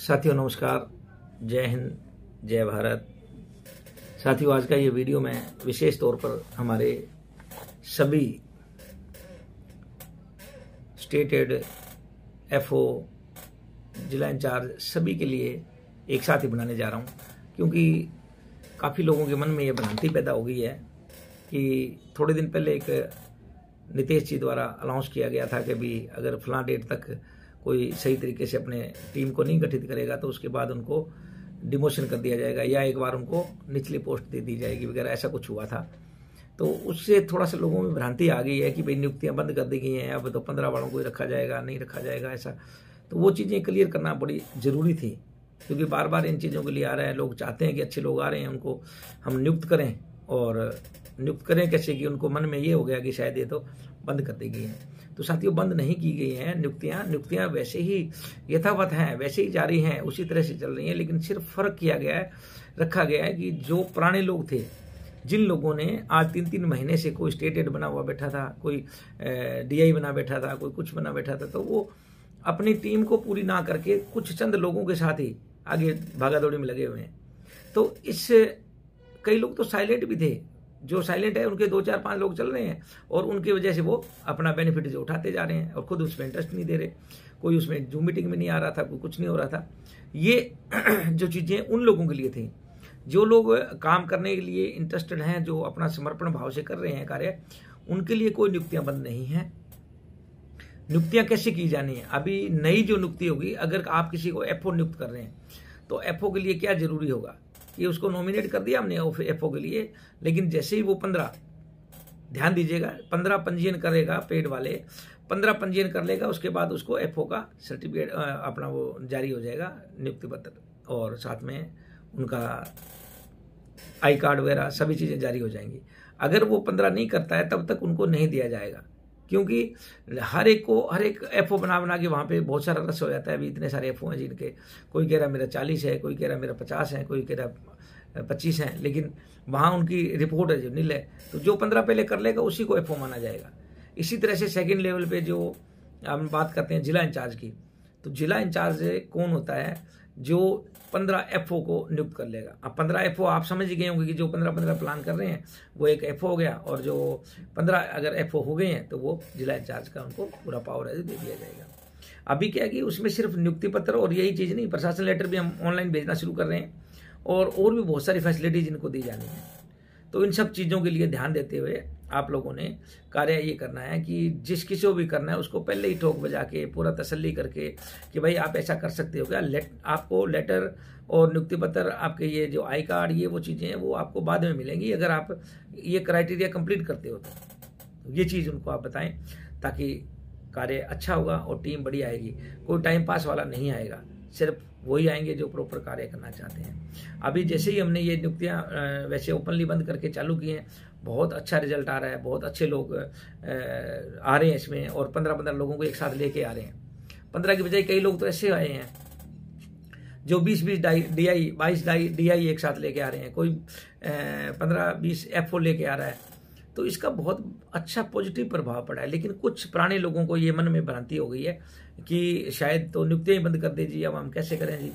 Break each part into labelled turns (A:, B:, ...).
A: साथियों नमस्कार, जय हिंद, जय भारत। साथियों आज का ये वीडियो मैं विशेष तौर पर हमारे सभी स्टेट हेड, एफओ, जिला इंचार्ज सभी के लिए एक साथ ही बनाने जा रहा हूँ, क्योंकि काफ़ी लोगों के मन में ये भ्रांति पैदा हो गई है कि थोड़े दिन पहले एक नीतीश जी द्वारा अनाउंस किया गया था कि भी अगर फलां डेट तक कोई सही तरीके से अपने टीम को नहीं गठित करेगा तो उसके बाद उनको डिमोशन कर दिया जाएगा या एक बार उनको निचली पोस्ट दे दी जाएगी वगैरह, ऐसा कुछ हुआ था। तो उससे थोड़ा सा लोगों में भ्रांति आ गई है कि भाई नियुक्तियां बंद कर दी गई हैं, अब तो 15 वालों को ही रखा जाएगा, नहीं रखा जाएगा ऐसा। तो वो चीज़ें क्लियर करना बड़ी ज़रूरी थी, क्योंकि बार बार इन चीज़ों के लिए आ रहे हैं लोग, चाहते हैं कि अच्छे लोग आ रहे हैं उनको हम नियुक्त करें, और नियुक्त करें कैसे कि उनको मन में ये हो गया कि शायद ये तो बंद कर दी गई हैं। तो साथियों बंद नहीं की गई हैं नियुक्तियां वैसे ही यथावत हैं, वैसे ही जारी हैं, उसी तरह से चल रही हैं। लेकिन सिर्फ फर्क किया गया है, रखा गया है कि जो पुराने लोग थे, जिन लोगों ने आज 3-3 महीने से कोई स्टेट हेड बना हुआ बैठा था, कोई डीआई बना बैठा था, कोई कुछ बना बैठा था, तो वो अपनी टीम को पूरी ना करके कुछ चंद लोगों के साथ ही आगे भागा दौड़ी में लगे हुए हैं। तो इस कई लोग तो साइलेंट भी थे, जो साइलेंट है उनके 2-4-5 लोग चल रहे हैं और उनकी वजह से वो अपना बेनिफिट जो उठाते जा रहे हैं और खुद उसमें इंटरेस्ट नहीं दे रहे। कोई उसमें जूम मीटिंग में नहीं आ रहा था, कोई कुछ नहीं हो रहा था। ये जो चीज़ें उन लोगों के लिए थी जो लोग काम करने के लिए इंटरेस्टेड हैं, जो अपना समर्पण भाव से कर रहे हैं कार्य, उनके लिए कोई नियुक्तियां बंद नहीं है। नियुक्तियां कैसे की जानी है, अभी नई जो नियुक्ति होगी, अगर आप किसी को एफओ नियुक्त कर रहे हैं तो एफओ के लिए क्या जरूरी होगा कि उसको नॉमिनेट कर दिया हमने एफओ के लिए, लेकिन जैसे ही वो 15, ध्यान दीजिएगा, 15 पंजीयन करेगा, पेड वाले 15 पंजीयन कर लेगा, उसके बाद उसको एफओ का सर्टिफिकेट अपना वो जारी हो जाएगा, नियुक्ति पत्र, और साथ में उनका आई कार्ड वगैरह सभी चीज़ें जारी हो जाएंगी। अगर वो 15 नहीं करता है तब तक उनको नहीं दिया जाएगा, क्योंकि हर एक एफओ बना के वहाँ पे बहुत सारा रस हो जाता है। अभी इतने सारे एफओ हैं जिनके कोई कह रहा मेरा 40 है, कोई कह रहा मेरा 50 है, कोई कह रहा 25 है, लेकिन वहाँ उनकी रिपोर्ट है जो नील है। तो जो 15 पहले कर लेगा उसी को एफओ माना जाएगा। इसी तरह से सेकेंड लेवल पे जो हम बात करते हैं जिला इंचार्ज की, तो जिला इंचार्ज कौन होता है, जो 15 एफओ को नियुक्त कर लेगा। अब 15 एफओ आप समझ गए होंगे कि जो 15 प्लान कर रहे हैं वो एक एफओ हो गया, और जो 15 अगर एफओ हो गए हैं तो वो जिला इंचार्ज का उनको पूरा पावर है दे दिया जाएगा। अभी क्या कि उसमें सिर्फ नियुक्ति पत्र और यही चीज़ नहीं, प्रशासन लेटर भी हम ऑनलाइन भेजना शुरू कर रहे हैं, और भी बहुत सारी फैसिलिटीज इनको दी जानी है। तो इन सब चीज़ों के लिए ध्यान देते हुए आप लोगों ने कार्य ये करना है कि जिस किसी को भी करना है उसको पहले ही ठोक बजा के पूरा तसल्ली करके कि भाई आप ऐसा कर सकते हो क्या, आपको लेटर और नियुक्ति पत्र, आपके ये जो आई कार्ड, ये वो चीज़ें हैं वो आपको बाद में मिलेंगी अगर आप ये क्राइटेरिया कंप्लीट करते हो। तो ये चीज़ उनको आप बताएं, ताकि कार्य अच्छा होगा और टीम बड़ी आएगी। कोई टाइम पास वाला नहीं आएगा, सिर्फ वही आएंगे जो प्रॉपर कार्य करना चाहते हैं। अभी जैसे ही हमने ये नियुक्तियां वैसे ओपनली बंद करके चालू की हैं, बहुत अच्छा रिजल्ट आ रहा है, बहुत अच्छे लोग आ रहे हैं इसमें, और 15 लोगों को एक साथ लेके आ रहे हैं। 15 की बजाय कई लोग तो ऐसे आए हैं जो 20 डीआई, 22 डीआई एक साथ लेके आ रहे हैं, कोई 15-20 एफओ लेके आ रहा है। तो इसका बहुत अच्छा पॉजिटिव प्रभाव पड़ा है। लेकिन कुछ पुराने लोगों को ये मन में भ्रांति हो गई है कि शायद तो नियुक्तियां ही बंद कर दे जी, अब हम कैसे करें जी,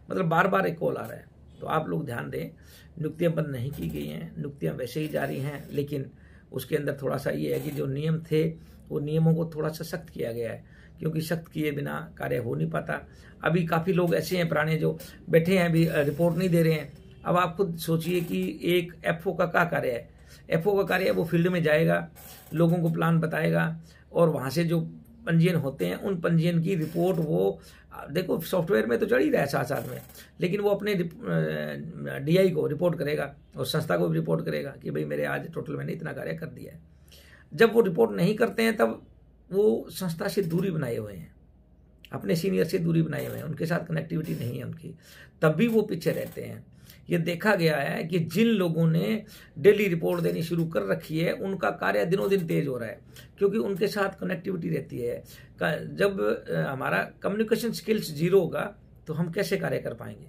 A: मतलब बार बार एक कॉल आ रहा है। तो आप लोग ध्यान दें, नियुक्तियां बंद नहीं की गई हैं, नियुक्तियां वैसे ही जारी हैं, लेकिन उसके अंदर थोड़ा सा ये है कि जो नियम थे वो नियमों को थोड़ा सा सख्त किया गया है, क्योंकि सख्त किए बिना कार्य हो नहीं पाता। अभी काफ़ी लोग ऐसे हैं पुराने जो बैठे हैं, अभी रिपोर्ट नहीं दे रहे हैं। अब आप खुद सोचिए कि एक एफओ का क्या कार्य है, एफओ का कार्य है वो फील्ड में जाएगा, लोगों को प्लान बताएगा, और वहाँ से जो पंजीयन होते हैं उन पंजीयन की रिपोर्ट वो देखो सॉफ्टवेयर में तो चढ़ ही रहा है साथ में, लेकिन वो अपने डीआई को रिपोर्ट करेगा और संस्था को भी रिपोर्ट करेगा कि भाई मेरे आज टोटल मैंने इतना कार्य कर दिया है। जब वो रिपोर्ट नहीं करते हैं तब वो संस्था से दूरी बनाए हुए हैं, अपने सीनियर से दूरी बनाए हुए हैं, उनके साथ कनेक्टिविटी नहीं है उनकी, तब भी वो पीछे रहते हैं। ये देखा गया है कि जिन लोगों ने डेली रिपोर्ट देनी शुरू कर रखी है उनका कार्य दिनों दिन तेज हो रहा है, क्योंकि उनके साथ कनेक्टिविटी रहती है। जब हमारा कम्युनिकेशन स्किल्स जीरो होगा तो हम कैसे कार्य कर पाएंगे।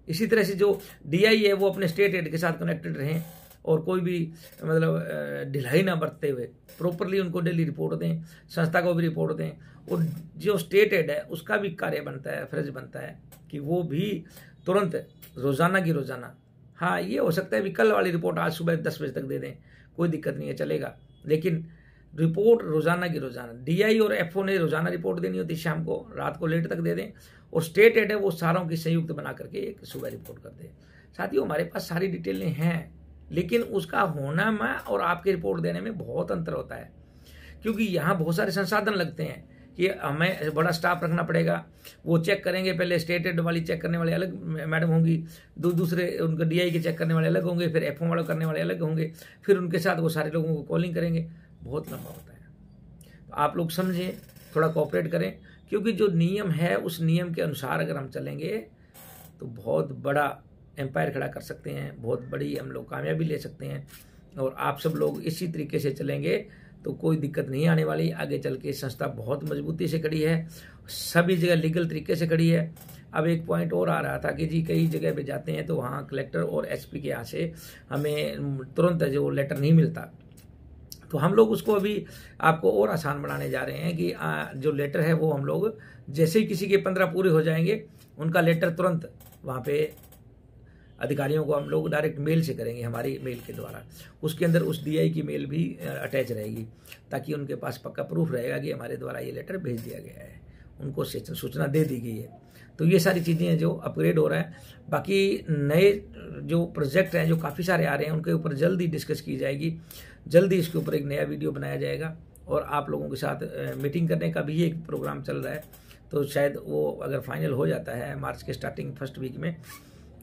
A: इसी तरह से जो डीआई है वो अपने स्टेट हेड के साथ कनेक्टेड रहें और कोई भी मतलब ढिलाई ना बरतते हुए प्रॉपरली उनको डेली रिपोर्ट दें, संस्था को भी रिपोर्ट दें। और जो स्टेट हेड है उसका भी कार्य बनता है, फर्ज बनता है कि वो भी तुरंत रोज़ाना की रोज़ाना, हाँ ये हो सकता है भी कल वाली रिपोर्ट आज सुबह 10 बजे तक दे दें, कोई दिक्कत नहीं है, चलेगा, लेकिन रिपोर्ट रोज़ाना की रोज़ाना। डीआई और एफओ ने रोज़ाना रिपोर्ट देनी होती, शाम को, रात को लेट तक दे दें, और स्टेट हेड है वो सारों की संयुक्त बना करके एक सुबह रिपोर्ट कर दे। साथियों, हमारे पास सारी डिटेलें हैं, लेकिन उसका होना में और आपके रिपोर्ट देने में बहुत अंतर होता है, क्योंकि यहाँ बहुत सारे संसाधन लगते हैं कि हमें बड़ा स्टाफ रखना पड़ेगा, वो चेक करेंगे, पहले स्टेट हेड वाली चेक करने वाले अलग मैडम होंगी, दूसरे उनके डीआई के चेक करने वाले अलग होंगे, फिर एफओ वाले करने वाले अलग होंगे, फिर उनके साथ वो सारे लोगों को कॉलिंग करेंगे, बहुत लंबा होता है। तो आप लोग समझें, थोड़ा कोऑपरेट करें, क्योंकि जो नियम है उस नियम के अनुसार अगर हम चलेंगे तो बहुत बड़ा एम्पायर खड़ा कर सकते हैं, बहुत बड़ी हम लोग कामयाबी ले सकते हैं। और आप सब लोग इसी तरीके से चलेंगे तो कोई दिक्कत नहीं आने वाली। आगे चल के संस्था बहुत मजबूती से खड़ी है, सभी जगह लीगल तरीके से खड़ी है। अब एक पॉइंट और आ रहा था कि जी कई जगह पे जाते हैं तो वहाँ कलेक्टर और एसपी के यहाँ से हमें तुरंत जो लेटर नहीं मिलता, तो हम लोग उसको अभी आपको और आसान बनाने जा रहे हैं कि जो लेटर है वो हम लोग जैसे ही किसी के 15 पूरे हो जाएंगे उनका लेटर तुरंत वहाँ पे अधिकारियों को हम लोग डायरेक्ट मेल से करेंगे, हमारी मेल के द्वारा। उसके अंदर उस डीआई की मेल भी अटैच रहेगी, ताकि उनके पास पक्का प्रूफ रहेगा कि हमारे द्वारा ये लेटर भेज दिया गया है, उनको सूचना दे दी गई है। तो ये सारी चीज़ें जो अपग्रेड हो रहा है। बाकी नए जो प्रोजेक्ट हैं जो काफ़ी सारे आ रहे हैं उनके ऊपर जल्दी डिस्कस की जाएगी, जल्दी इसके ऊपर एक नया वीडियो बनाया जाएगा, और आप लोगों के साथ मीटिंग करने का भी एक प्रोग्राम चल रहा है। तो शायद वो अगर फाइनल हो जाता है मार्च के स्टार्टिंग फर्स्ट वीक में,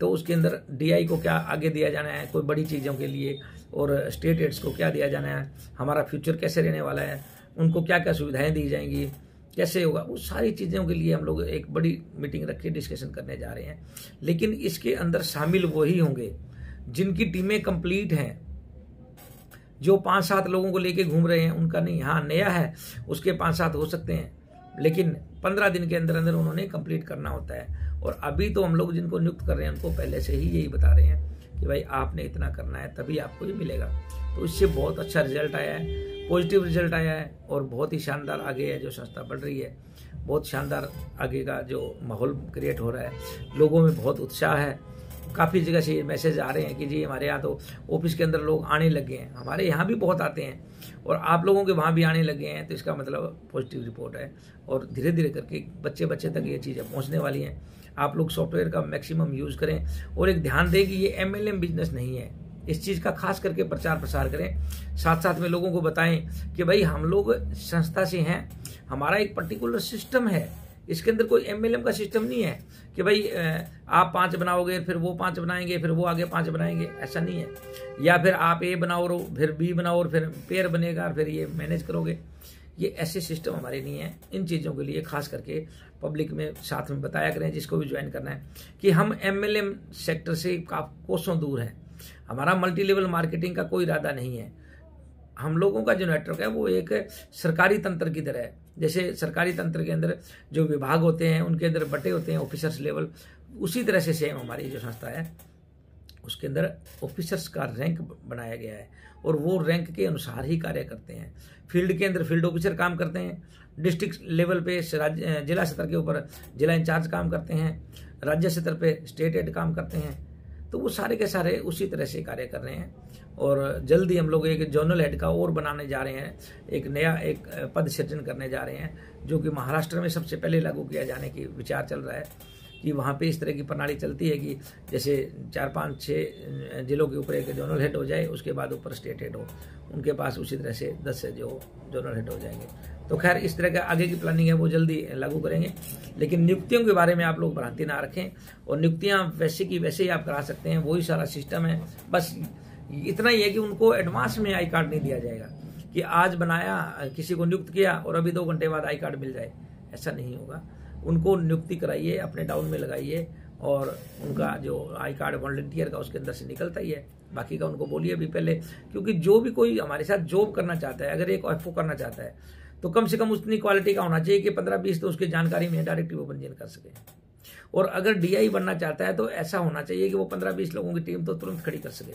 A: तो उसके अंदर डीआई को क्या आगे दिया जाना है कोई बड़ी चीज़ों के लिए, और स्टेट हेड्स को क्या दिया जाना है, हमारा फ्यूचर कैसे रहने वाला है, उनको क्या क्या सुविधाएं दी जाएंगी, कैसे होगा, वो सारी चीज़ों के लिए हम लोग एक बड़ी मीटिंग रख के डिस्कशन करने जा रहे हैं। लेकिन इसके अंदर शामिल वही होंगे जिनकी टीमें कंप्लीट हैं, जो 5-7 लोगों को लेके घूम रहे हैं उनका नहीं। हाँ, नया है उसके 5-7 हो सकते हैं, लेकिन 15 दिन के अंदर अंदर उन्होंने कंप्लीट करना होता है। और अभी तो हम लोग जिनको नियुक्त कर रहे हैं उनको पहले से ही यही बता रहे हैं कि भाई आपने इतना करना है तभी आपको ये मिलेगा। तो इससे बहुत अच्छा रिजल्ट आया है, पॉजिटिव रिजल्ट आया है, और बहुत ही शानदार आगे है जो संस्था बढ़ रही है, बहुत शानदार आगे का जो माहौल क्रिएट हो रहा है, लोगों में बहुत उत्साह है। काफ़ी जगह से ये मैसेज आ रहे हैं कि जी हमारे यहाँ तो ऑफिस के अंदर लोग आने लगे हैं, हमारे यहाँ भी बहुत आते हैं, और आप लोगों के वहाँ भी आने लगे हैं, तो इसका मतलब पॉजिटिव रिपोर्ट है। और धीरे धीरे करके बच्चे तक ये चीज़ें पहुँचने वाली हैं। आप लोग सॉफ्टवेयर का मैक्सिमम यूज़ करें, और एक ध्यान दें कि ये MLM बिजनेस नहीं है, इस चीज़ का खास करके प्रचार प्रसार करें। साथ साथ में लोगों को बताएं कि भाई हम लोग संस्था से हैं, हमारा एक पर्टिकुलर सिस्टम है, इसके अंदर कोई MLM का सिस्टम नहीं है कि भाई आप 5 बनाओगे फिर वो 5 बनाएंगे फिर वो आगे 5 बनाएंगे, ऐसा नहीं है। या फिर आप A बनाओ और फिर B बनाओ और फिर पेयर बनेगा और फिर ये मैनेज करोगे, ये ऐसे सिस्टम हमारे नहीं है। इन चीज़ों के लिए खास करके पब्लिक में साथ में बताया करें, जिसको भी ज्वाइन करना है, कि हम MLM सेक्टर से कोसों दूर हैं। हमारा मल्टी लेवल मार्केटिंग का कोई इरादा नहीं है। हम लोगों का जो नेटवर्क है वो एक सरकारी तंत्र की तरह है। जैसे सरकारी तंत्र के अंदर जो विभाग होते हैं उनके अंदर बटे होते हैं ऑफिसर्स लेवल, उसी तरह से सेम हमारी जो संस्था है उसके अंदर ऑफिसर्स का रैंक बनाया गया है, और वो रैंक के अनुसार ही कार्य करते हैं। फील्ड के अंदर फील्ड ऑफिसर काम करते हैं, डिस्ट्रिक्ट लेवल पे जिला स्तर के ऊपर जिला इंचार्ज काम करते हैं, राज्य स्तर पे स्टेट हेड काम करते हैं। तो वो सारे के सारे उसी तरह से कार्य कर रहे हैं। और जल्दी हम लोग एक जोनल हेड का और बनाने जा रहे हैं, एक नया एक पद सृजन करने जा रहे हैं, जो कि महाराष्ट्र में सबसे पहले लागू किया जाने की विचार चल रहा है। कि वहाँ पे इस तरह की प्रणाली चलती है कि जैसे 4-5-6 जिलों के ऊपर एक जोनल हेड हो जाए, उसके बाद ऊपर स्टेट हेड हो, उनके पास उसी तरह से 10 से जो जोनल हेड हो जाएंगे। तो खैर इस तरह का आगे की प्लानिंग है वो जल्दी लागू करेंगे। लेकिन नियुक्तियों के बारे में आप लोग भ्रांति ना रखें, और नियुक्तियाँ वैसे की वैसे ही आप करा सकते हैं, वही सारा सिस्टम है। बस इतना ही है कि उनको एडवांस में आई कार्ड नहीं दिया जाएगा कि आज बनाया, किसी को नियुक्त किया और अभी 2 घंटे बाद आई कार्ड मिल जाए, ऐसा नहीं होगा। उनको नियुक्ति कराइए, अपने डाउन में लगाइए, और उनका जो आई कार्ड वॉलंटियर का उसके अंदर से निकलता ही है। बाकी का उनको बोलिए भी पहले, क्योंकि जो भी कोई हमारे साथ जॉब करना चाहता है, अगर एक एफओ करना चाहता है तो कम से कम उतनी क्वालिटी का होना चाहिए कि 15-20 तो उसकी जानकारी में डायरेक्ट वो पंजीयन कर सके। और अगर डीआई बनना चाहता है तो ऐसा होना चाहिए कि वो 15-20 लोगों की टीम तो तुरंत खड़ी कर सके।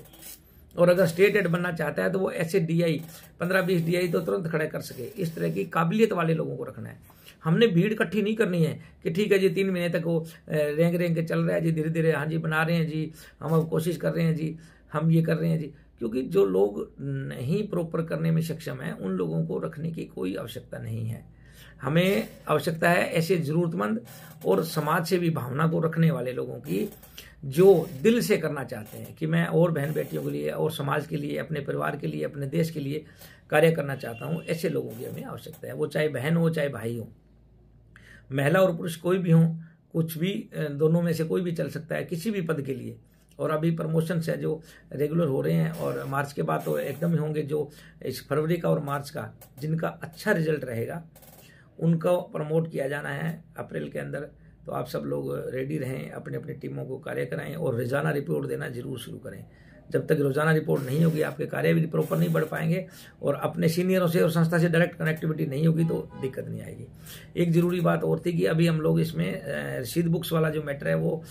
A: और अगर स्टेट हेड बनना चाहता है तो वो ऐसे DI 15-20 DI तो तुरंत खड़े कर सके, इस तरह की काबिलियत वाले लोगों को रखना है। हमने भीड़ इकट्ठी नहीं करनी है कि ठीक है जी 3 महीने तक वो रेंग के चल रहा है जी, धीरे धीरे हाँ जी बना रहे हैं जी, हम अब कोशिश कर रहे हैं जी, हम ये कर रहे हैं जी। क्योंकि जो लोग नहीं प्रॉपर करने में सक्षम है उन लोगों को रखने की कोई आवश्यकता नहीं है। हमें आवश्यकता है ऐसे जरूरतमंद और समाज सेवी भावना को रखने वाले लोगों की, जो दिल से करना चाहते हैं कि मैं और बहन बेटियों के लिए और समाज के लिए, अपने परिवार के लिए, अपने देश के लिए कार्य करना चाहता हूं। ऐसे लोगों की हमें आवश्यकता है, वो चाहे बहन हो चाहे भाई हो, महिला और पुरुष कोई भी हो, कुछ भी दोनों में से कोई भी चल सकता है किसी भी पद के लिए। और अभी प्रमोशन है जो रेगुलर हो रहे हैं और मार्च के बाद तो एकदम ही होंगे, जो इस फरवरी का और मार्च का जिनका अच्छा रिजल्ट रहेगा उनको प्रमोट किया जाना है अप्रैल के अंदर। तो आप सब लोग रेडी रहें, अपने अपनी टीमों को कार्य कराएं और रोजाना रिपोर्ट देना जरूर शुरू करें। जब तक रोजाना रिपोर्ट नहीं होगी आपके कार्य भी प्रॉपर नहीं बढ़ पाएंगे और अपने सीनियरों से और संस्था से डायरेक्ट कनेक्टिविटी नहीं होगी तो दिक्कत नहीं आएगी। एक जरूरी बात और थी कि अभी हम लोग इसमें रसीद बुक्स वाला जो मैटर है वो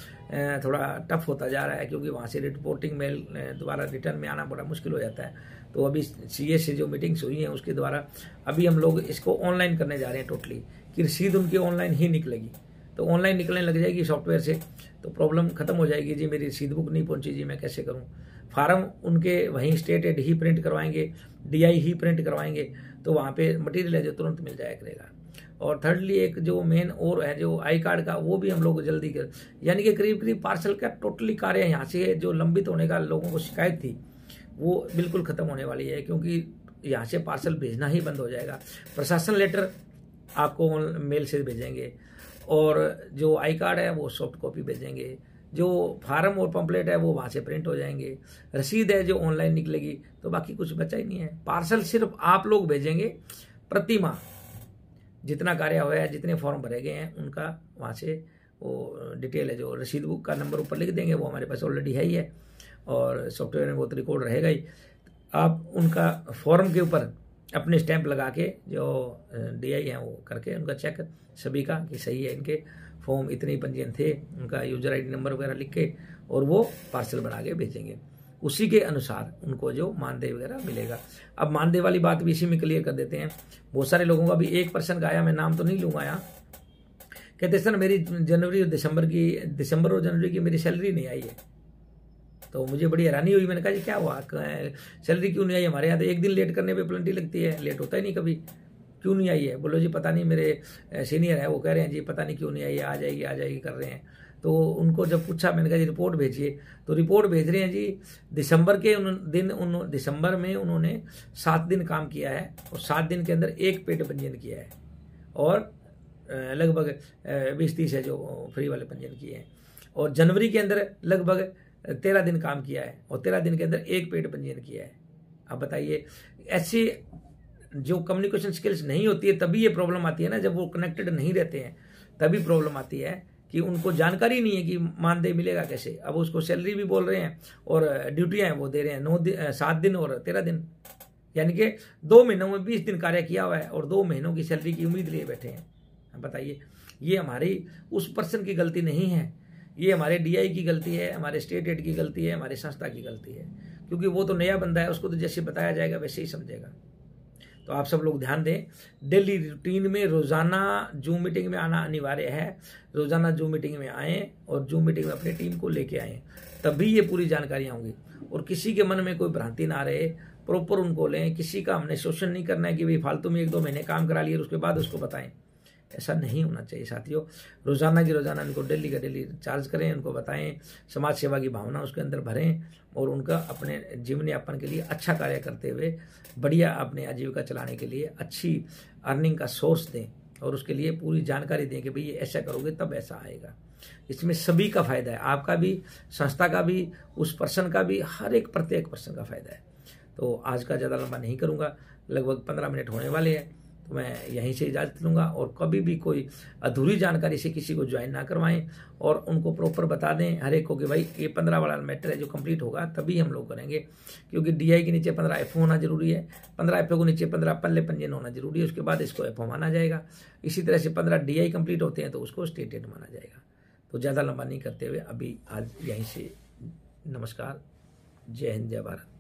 A: थोड़ा टफ होता जा रहा है, क्योंकि वहाँ से रिपोर्टिंग मेल दोबारा रिटर्न में आना बड़ा मुश्किल हो जाता है। तो अभी CA से जो मीटिंग्स हुई हैं उसके द्वारा अभी हम लोग इसको ऑनलाइन करने जा रहे हैं टोटली, कि रसीद उनकी ऑनलाइन ही निकलेगी। तो ऑनलाइन निकलने लग जाएगी सॉफ्टवेयर से तो प्रॉब्लम खत्म हो जाएगी जी, मेरी रसीद बुक नहीं पहुंची जी, मैं कैसे करूं। फार्म उनके वहीं स्टेट हेड ही प्रिंट करवाएंगे, DI ही प्रिंट करवाएंगे, तो वहाँ पे मटेरियल है जो तुरंत मिल जाया करेगा। और थर्डली एक जो मेन और है जो आई कार्ड का, वो भी हम लोग जल्दी कर, यानी कि करीब करीब पार्सल का टोटली कार्य यहाँ से जो लंबित होने का लोगों को शिकायत थी वो बिल्कुल खत्म होने वाली है, क्योंकि यहाँ से पार्सल भेजना ही बंद हो जाएगा। प्रशासन लेटर आपको मेल से भेजेंगे और जो आई कार्ड है वो सॉफ्ट कॉपी भेजेंगे, जो फार्म और पंपलेट है वो वहाँ से प्रिंट हो जाएंगे, रसीद है जो ऑनलाइन निकलेगी, तो बाकी कुछ बचा ही नहीं है। पार्सल सिर्फ आप लोग भेजेंगे प्रति माह, जितना कार्य हुआ है, जितने फॉर्म भरे गए हैं उनका वहाँ से वो डिटेल है, जो रसीद बुक का नंबर ऊपर लिख देंगे, वो हमारे पास ऑलरेडी है ही है और सॉफ्टवेयर में वो तो रिकॉर्ड रहेगा ही। आप उनका फॉर्म के ऊपर अपने स्टैंप लगा के जो DI हैं वो करके उनका चेक सभी का कि सही है, इनके फॉर्म इतने ही पंजीयन थे, उनका यूजर ID नंबर वगैरह लिख के और वो पार्सल बना के भेजेंगे। उसी के अनुसार उनको जो मानदेय वगैरह मिलेगा। अब मानदेय वाली बात भी इसी में क्लियर कर देते हैं। बहुत सारे लोगों का भी 1% का आया, मैं नाम तो नहीं लूंगा यहाँ, कहते सर मेरी जनवरी और दिसंबर और जनवरी की मेरी सैलरी नहीं आई है। तो मुझे बड़ी हैरानी हुई, मैंने कहा जी क्या हुआ, सैलरी क्यों नहीं आई हमारे यहाँ? तो एक दिन लेट करने पे पेनल्टी लगती है, लेट होता ही नहीं कभी, क्यों नहीं आई है? बोलो जी पता नहीं, मेरे सीनियर है वो कह रहे हैं जी पता नहीं क्यों नहीं आई है, आ जाएगी कर रहे हैं। तो उनको जब पूछा, मैंने कहा जी रिपोर्ट भेजिए, तो रिपोर्ट भेज रहे हैं जी दिसंबर के दिन, दिसंबर में उन्होंने 7 दिन काम किया है और 7 दिन के अंदर 1 पेड पंजीयन किया है और लगभग 20-30 है जो फ्री वाले पंजीयन किए हैं। और जनवरी के अंदर लगभग 13 दिन काम किया है और 13 दिन के अंदर 1 पेड पंजीयन किया है। अब बताइए, ऐसी जो कम्युनिकेशन स्किल्स नहीं होती है तभी ये प्रॉब्लम आती है ना, जब वो कनेक्टेड नहीं रहते हैं तभी प्रॉब्लम आती है कि उनको जानकारी नहीं है कि मानदेय मिलेगा कैसे। अब उसको सैलरी भी बोल रहे हैं और ड्यूटियां वो दे रहे हैं 7 दिन और 13 दिन, यानी कि 2 महीनों में 20 दिन कार्य किया हुआ है और 2 महीनों की सैलरी की उम्मीद लिए बैठे हैं। बताइए, ये हमारी उस पर्सन की गलती नहीं है, ये हमारे DI की गलती है, हमारे स्टेट हेड की गलती है, हमारी संस्था की गलती है, क्योंकि वो तो नया बंदा है, उसको तो जैसे बताया जाएगा वैसे ही समझेगा। तो आप सब लोग ध्यान दें, डेली रूटीन में रोजाना जूम मीटिंग में आना अनिवार्य है। रोजाना जूम मीटिंग में आएँ और जूम मीटिंग में अपनी टीम को लेके आएँ, तभी ये पूरी जानकारियाँ होंगी। और किसी के मन में कोई भ्रांति ना रहे, प्रॉपर उनको लें। किसी का हमने शोषण नहीं करना है कि भाई फालतू में 1-2 महीने काम करा लिए और उसके बाद उसको बताएं, ऐसा नहीं होना चाहिए साथियों। रोजाना की रोजाना उनको डेली का डेली चार्ज करें, उनको बताएं, समाज सेवा की भावना उसके अंदर भरें और उनका अपने जीवन यापन के लिए अच्छा कार्य करते हुए बढ़िया अपने आजीविका चलाने के लिए अच्छी अर्निंग का सोर्स दें और उसके लिए पूरी जानकारी दें कि भाई ये ऐसा करोगे तब ऐसा आएगा। इसमें सभी का फायदा है, आपका भी, संस्था का भी, उस पर्सन का भी, हर एक प्रत्येक पर्सन का फायदा है। तो आज का ज़्यादा लंबा नहीं करूँगा, लगभग 15 मिनट होने वाले हैं, तो मैं यहीं से इजाज़त लूँगा। और कभी भी कोई अधूरी जानकारी से किसी को ज्वाइन ना करवाएं और उनको प्रॉपर बता दें हर एक को कि भाई ये 15 वाला मैटर है जो कंप्लीट होगा तभी हम लोग करेंगे, क्योंकि DI के नीचे 15 FO होना जरूरी है, 15 FO को नीचे 15 पल्ले पंजीयन होना जरूरी है, उसके बाद इसको FO माना जाएगा। इसी तरह से 15 DI कंप्लीट होते हैं तो उसको स्टेट हेड माना जाएगा। तो ज़्यादा लंबा नहीं करते हुए अभी आज यहीं से नमस्कार, जय हिंद, जय भारत।